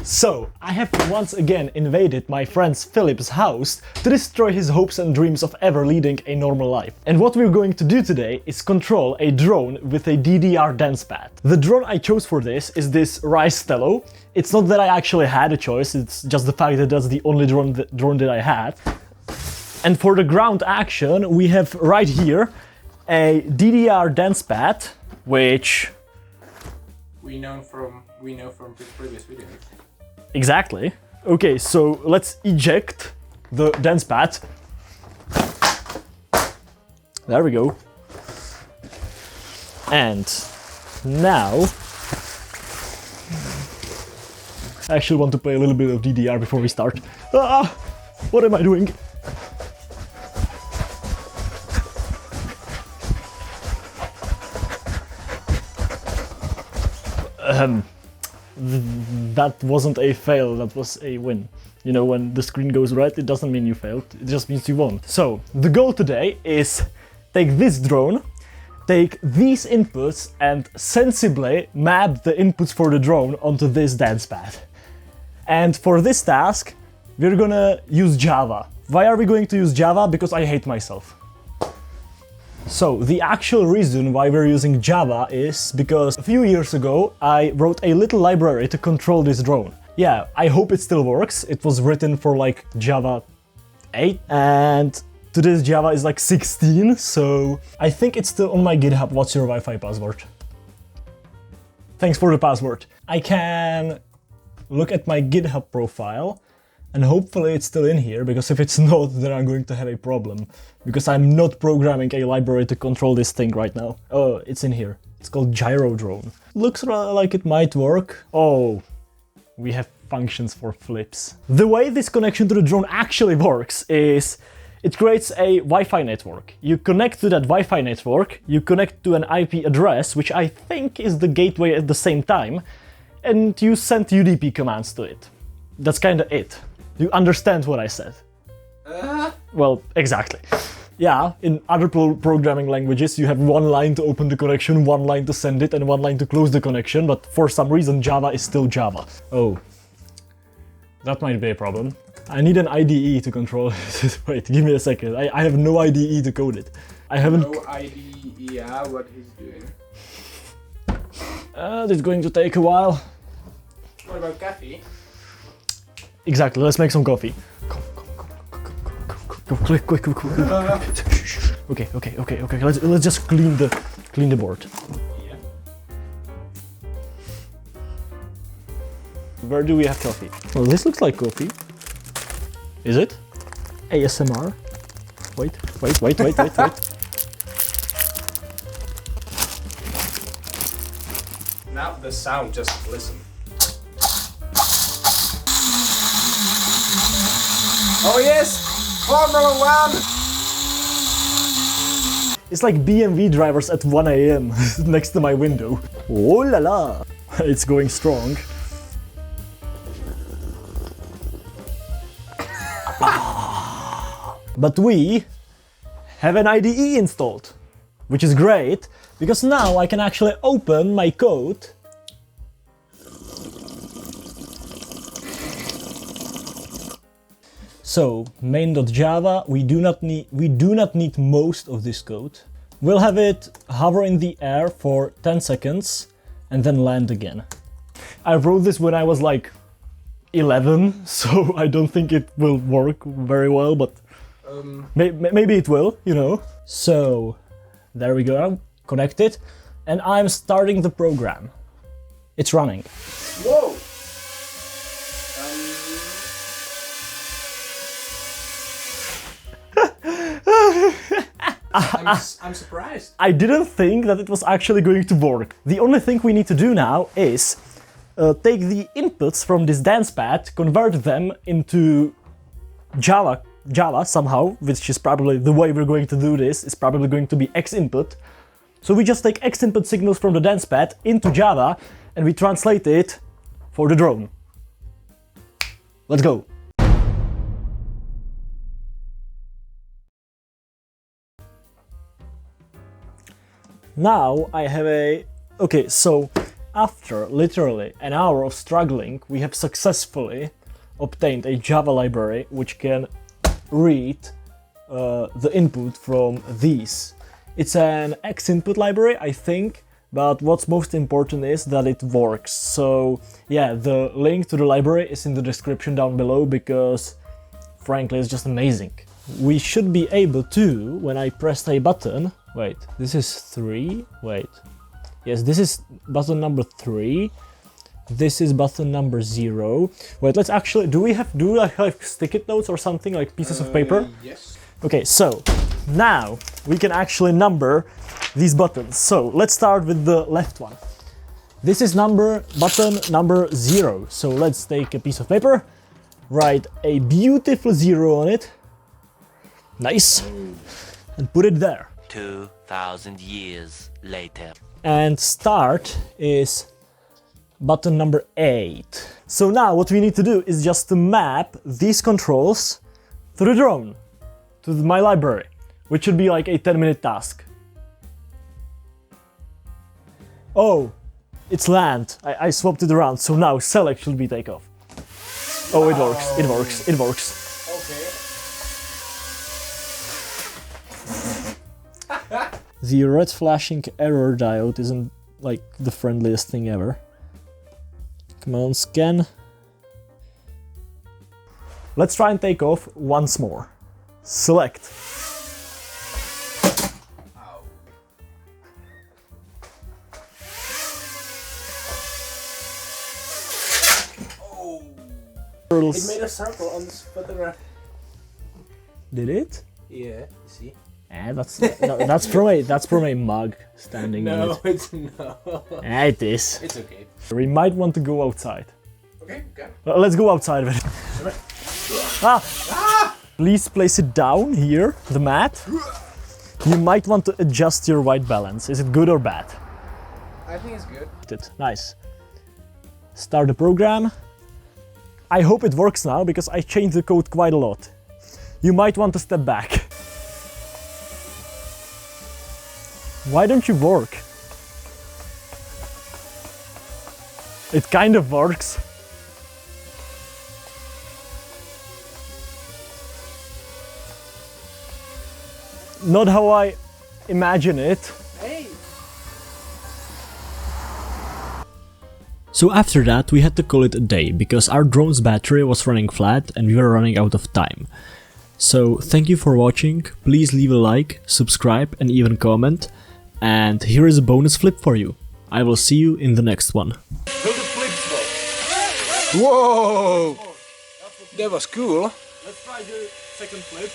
So, I have once again invaded my friend Philip's house to destroy his hopes and dreams of ever leading a normal life. And what we're going to do today is control a drone with a DDR dancepad. The drone I chose for this is this Rice-Tello. It's not that I actually had a choice, it's just the fact that that's the only drone that I had. And for the ground action, we have right here a DDR dancepad, which we know from previous videos. Exactly. Okay, so let's eject the dancepad. There we go. And now I actually want to play a little bit of DDR before we start. Ah, what am I doing? That wasn't a fail, that was a win. You know, when the screen goes red, it doesn't mean you failed, it just means you won. So, the goal today is take this drone, take these inputs and sensibly map the inputs for the drone onto this dancepad. And for this task, we're gonna use Java. Why are we going to use Java? Because I hate myself. So, the actual reason why we're using Java is because a few years ago I wrote a little library to control this drone. Yeah, I hope it still works. It was written for like Java 8 and today's Java is like 16, so I think it's still on my GitHub. What's your Wi-Fi password? Thanks for the password. I can look at my GitHub profile and hopefully it's still in here, because if it's not, then I'm going to have a problem. Because I'm not programming a library to control this thing right now. Oh, it's in here. It's called Gyro Drone. Looks like it might work. Oh, we have functions for flips. The way this connection to the drone actually works is it creates a Wi-Fi network. You connect to that Wi-Fi network, you connect to an IP address, which I think is the gateway at the same time, and you send UDP commands to it. That's kinda it. You understand what I said? Well, exactly. Yeah, in other programming languages you have one line to open the connection, one line to send it, and one line to close the connection, but for some reason Java is still Java. Oh, that might be a problem. I need an IDE to control it. Wait, give me a second. I have no IDE to code it. I haven't... No idea what he's doing. It's going to take a while. What about coffee? Exactly, let's make some coffee. Go, quick. Okay. Let's just clean the board. Yeah. Where do we have coffee? Well, this looks like coffee. Is it? ASMR. Wait. Now the sound, just listen. Oh yes! Formula 1! It's like BMW drivers at 1 AM next to my window. Oh la la! It's going strong. But we have an IDE installed, which is great, because now I can actually open my code . So, main.java, we do not need most of this code. We'll have it hover in the air for 10 seconds and then land again. I wrote this when I was like 11, so I don't think it will work very well, but maybe it will, you know. So, there we go, connected, and I'm starting the program. It's running. Whoa! I'm surprised. I didn't think that it was actually going to work. The only thing we need to do now is take the inputs from this dancepad, convert them into Java somehow, which is probably the way we're going to do this, is probably going to be X input. So we just take X input signals from the dancepad into Java and we translate it for the drone. Let's go. Now I have a... Okay, so after literally an hour of struggling, we have successfully obtained a Java library which can read the input from these. It's an X input library, I think, but what's most important is that it works. So yeah, the link to the library is in the description down below because frankly it's just amazing. We should be able to, when I press a button, wait, this is 3, wait, yes, this is button number 3, this is button number 0. Wait, let's actually, do I have sticky notes or something, like pieces of paper? Yes. Okay, so now we can actually number these buttons. So let's start with the left one. This is button number 0. So let's take a piece of paper, write a beautiful 0 on it. Nice. And put it there. 2,000 years later. And start is button number 8. So now what we need to do is just to map these controls to the drone, to my library, which should be like a 10-minute task. Oh, it's land. I swapped it around, so now select should be take off. Oh, it works, it works, it works. Okay. The red flashing error diode isn't like the friendliest thing ever. Come on, scan. Let's try and take off once more. Select. It made a circle on the photograph. Did it? Yeah, you see? That's from a mug standing on No, it. it's not. It is. It's okay. We might want to go outside. Okay, okay. Let's go outside with it. Ah! Please place it down here, the mat. You might want to adjust your white balance. Is it good or bad? I think it's good. Nice. Start the program. I hope it works now because I changed the code quite a lot. You might want to step back. Why don't you work? It kind of works. Not how I imagine it. Hey! So after that we had to call it a day because our drone's battery was running flat and we were running out of time. So thank you for watching, please leave a like, subscribe and even comment. And here is a bonus flip for you. I will see you in the next one. Whoa! That was cool. Let's try the second flip.